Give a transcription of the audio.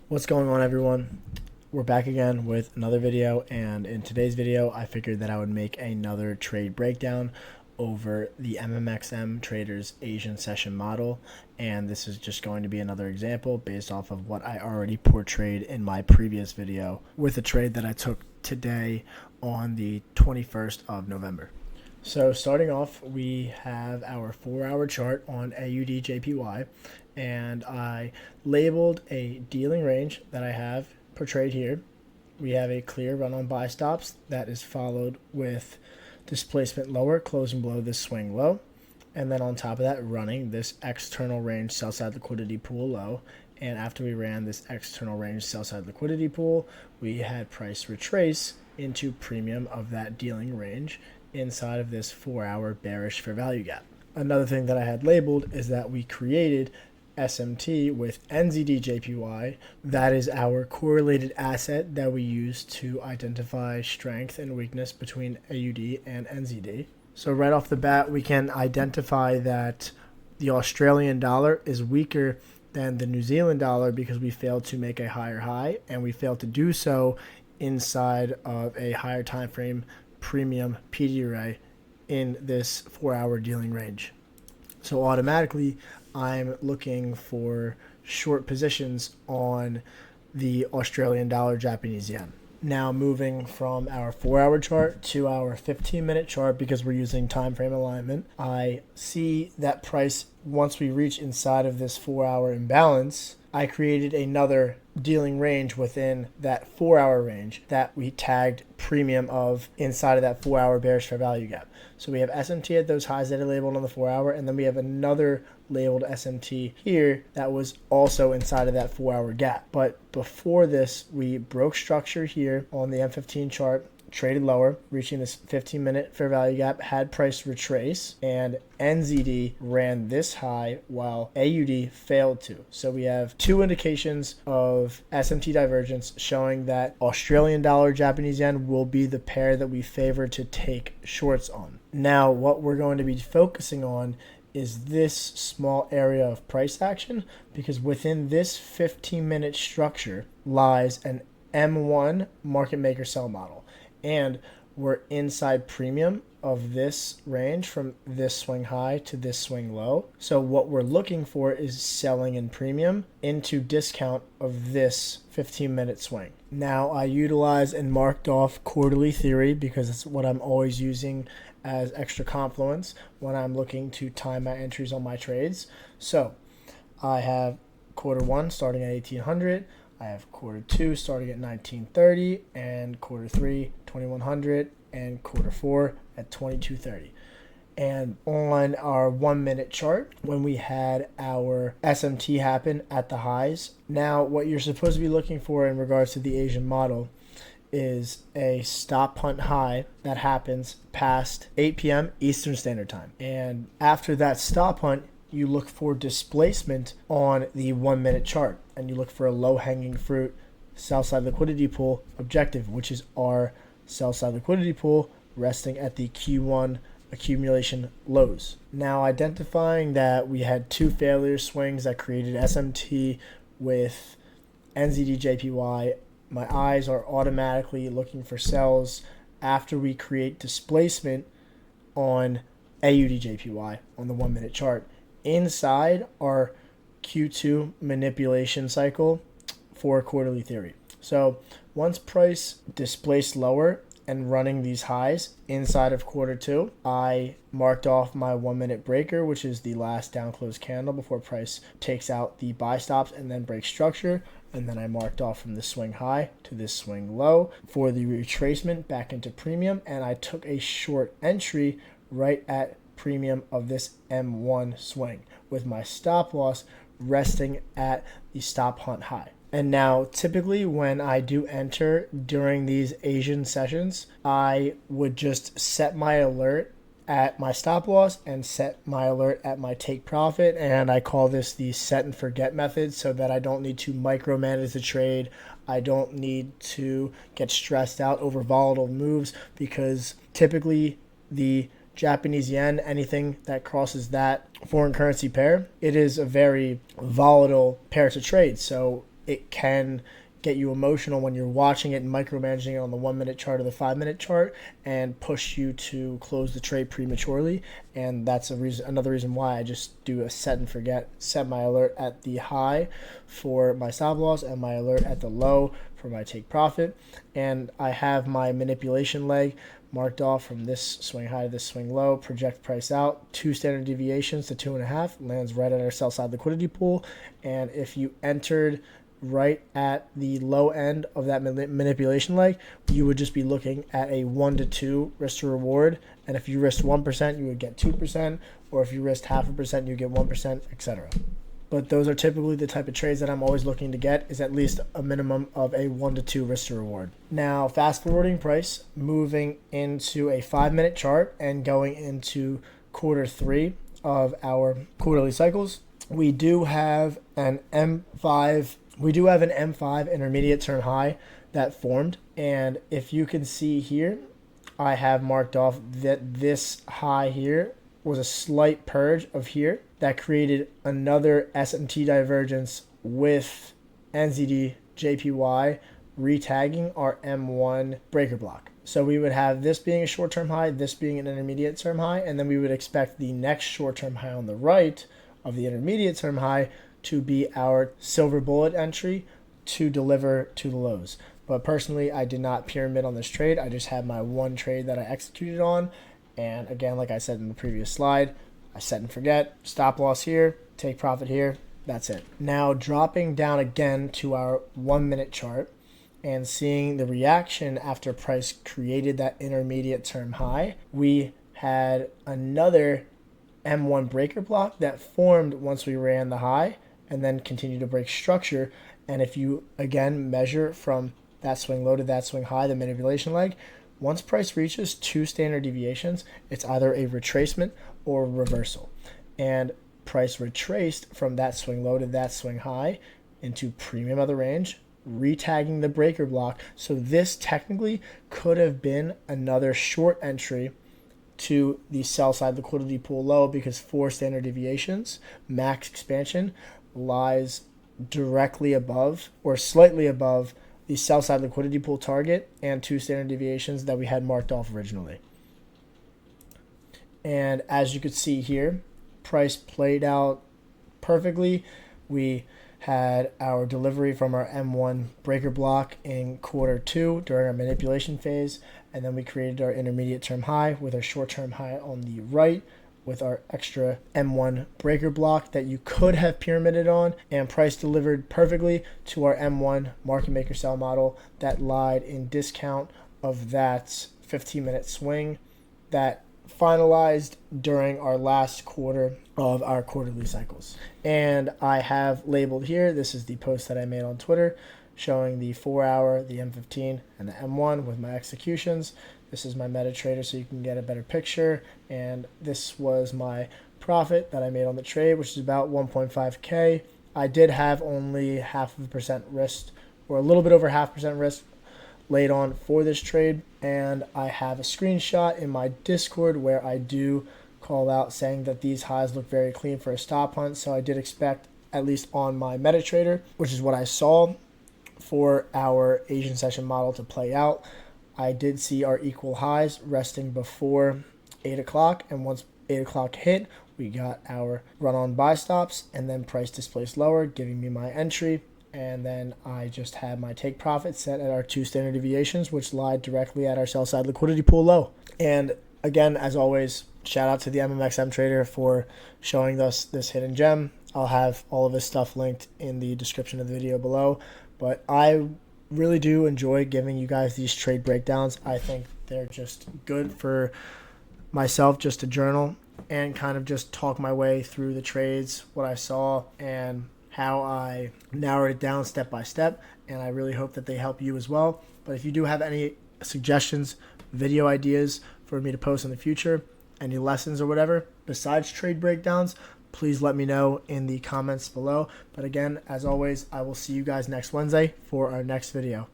What's going on, everyone? We're back again with another video, and in today's video I figured that I would make another trade breakdown over the MMXM Traders Asian Session Model, and this is just going to be another example based off of what I already portrayed in my previous video with a trade that I took today on the 21st of November. So starting off, we have our 4-hour chart on AUDJPY, and I labeled a dealing range that I have portrayed here. We have a clear run on buy stops that is followed with displacement lower, closing below this swing low, and then on top of that running this external range sell side liquidity pool low. And after we ran this external range sell side liquidity pool, we had price retrace into premium of that dealing range inside of this 4-hour bearish fair value gap. Another thing that I had labeled is that we created SMT with NZDJPY. That is our correlated asset that we use to identify strength and weakness between AUD and NZD. So right off the bat, we can identify that the Australian dollar is weaker than the New Zealand dollar because we failed to make a higher high, and we failed to do so inside of a higher time frame premium PD array in this 4-hour dealing range. So automatically I'm looking for short positions on the Australian dollar Japanese yen. Now moving from our 4-hour chart to our 15-minute chart, because we're using time frame alignment, I see that price, once we reach inside of this 4-hour imbalance, I created another dealing range within that 4-hour range that we tagged premium of inside of that 4-hour bearish fair value gap. So we have SMT at those highs that are labeled on the 4-hour, and then we have another labeled SMT here that was also inside of that 4-hour gap. But before this, we broke structure here on the M15 chart, traded lower, reaching this 15-minute fair value gap, had price retrace, and NZD ran this high while AUD failed to. So we have two indications of SMT divergence showing that Australian dollar Japanese yen will be the pair that we favor to take shorts on. Now, what we're going to be focusing on is this small area of price action, because within this 15-minute structure lies an M1 market maker sell model. And we're inside premium of this range from this swing high to this swing low. So what we're looking for is selling in premium into discount of this 15-minute swing. Now I utilize and marked off quarterly theory because it's what I'm always using as extra confluence when I'm looking to time my entries on my trades. So I have quarter one starting at 1800. I have quarter two starting at 1930, and quarter three 2100, and quarter four at 2230. And on our 1-minute chart, when we had our SMT happen at the highs, now what you're supposed to be looking for in regards to the Asian model is a stop hunt high that happens past 8 p.m. Eastern Standard Time. And after that stop hunt, you look for displacement on the 1-minute chart, and you look for a low-hanging fruit sell side liquidity pool objective, which is our sell side liquidity pool resting at the Q1 accumulation lows. Now, identifying that we had two failure swings that created SMT with NZDJPY, my eyes are automatically looking for sells after we create displacement on AUDJPY on the 1-minute chart inside our Q2 manipulation cycle for quarterly theory. So once price displaced lower and running these highs inside of quarter two, I marked off my 1-minute breaker, which is the last down close candle before price takes out the buy stops and then breaks structure. And then I marked off from the swing high to this swing low for the retracement back into premium, and I took a short entry right at premium of this M1 swing with my stop loss resting at the stop hunt high. And now typically when I do enter during these Asian sessions, I would just set my alert at my stop loss and set my alert at my take profit, and I call this the set and forget method, so that I don't need to micromanage the trade. I don't need to get stressed out over volatile moves, because typically the Japanese yen, anything that crosses that foreign currency pair, it is a very volatile pair to trade. So it can get you emotional when you're watching it and micromanaging it on the 1 minute chart or the 5 minute chart and push you to close the trade prematurely. And that's another reason why I just do a set and forget, set my alert at the high for my stop loss and my alert at the low for my take profit. And I have my manipulation leg marked off from this swing high to this swing low, project price out, 2 standard deviations to 2.5, lands right at our sell side liquidity pool. And if you entered right at the low end of that manipulation leg, you would just be looking at a 1 to 2 risk to reward. And if you risked 1%, you would get 2%, or if you risked 0.5%, you get 1%, etc. But those are typically the type of trades that I'm always looking to get, is at least a minimum of a 1 to 2 risk to reward. Now, fast forwarding price, moving into a 5 minute chart and going into quarter 3 of our quarterly cycles, we do have an M5 intermediate term high that formed. And if you can see here, I have marked off that this high here was a slight purge of here that created another SMT divergence with AUDJPY retagging our M1 breaker block. So we would have this being a short-term high, this being an intermediate term high, and then we would expect the next short-term high on the right of the intermediate term high to be our silver bullet entry to deliver to the lows. But personally, I did not pyramid on this trade. I just had my one trade that I executed on. And again, like I said in the previous slide, I set and forget, stop loss here, take profit here, that's it. Now dropping down again to our 1 minute chart and seeing the reaction after price created that intermediate term high, we had another M1 breaker block that formed once we ran the high and then continued to break structure. And if you again measure from that swing low to that swing high, the manipulation leg, once price reaches 2 standard deviations, it's either a retracement or a reversal. And price retraced from that swing low to that swing high into premium of the range, retagging the breaker block. So this technically could have been another short entry to the sell side liquidity pool low, because 4 standard deviations, max expansion, lies directly above or slightly above the sell side liquidity pool target and 2 standard deviations that we had marked off originally. And as you could see here, price played out perfectly. We had our delivery from our M1 breaker block in quarter 2 during our manipulation phase, and then we created our intermediate term high with our short term high on the right with our extra M1 breaker block that you could have pyramided on, and price delivered perfectly to our M1 market maker sell model that lied in discount of that 15-minute swing that finalized during our last quarter of our quarterly cycles. And I have labeled here, this is the post that I made on Twitter showing the 4-hour, the M15, and the M1 with my executions. This is my MetaTrader so you can get a better picture. And this was my profit that I made on the trade, which is about 1.5K. I did have only 0.5% risk, or a little bit over 0.5% risk laid on for this trade. And I have a screenshot in my Discord where I do call out saying that these highs look very clean for a stop hunt. So I did expect, at least on my MetaTrader, which is what I saw, for our Asian session model to play out. I did see our equal highs resting before 8 o'clock, and once 8 o'clock hit, we got our run-on buy stops, and then price displaced lower, giving me my entry, and then I just had my take profit set at our 2 standard deviations, which lied directly at our sell-side liquidity pool low. And again, as always, shout out to the MMXM trader for showing us this hidden gem. I'll have all of this stuff linked in the description of the video below, but I really do enjoy giving you guys these trade breakdowns. I think they're just good for myself just to journal and kind of just talk my way through the trades, what I saw, and how I narrowed it down step by step. And I really hope that they help you as well. But if you do have any suggestions, video ideas for me to post in the future, any lessons or whatever besides trade breakdowns, please let me know in the comments below. But again, as always, I will see you guys next Wednesday for our next video.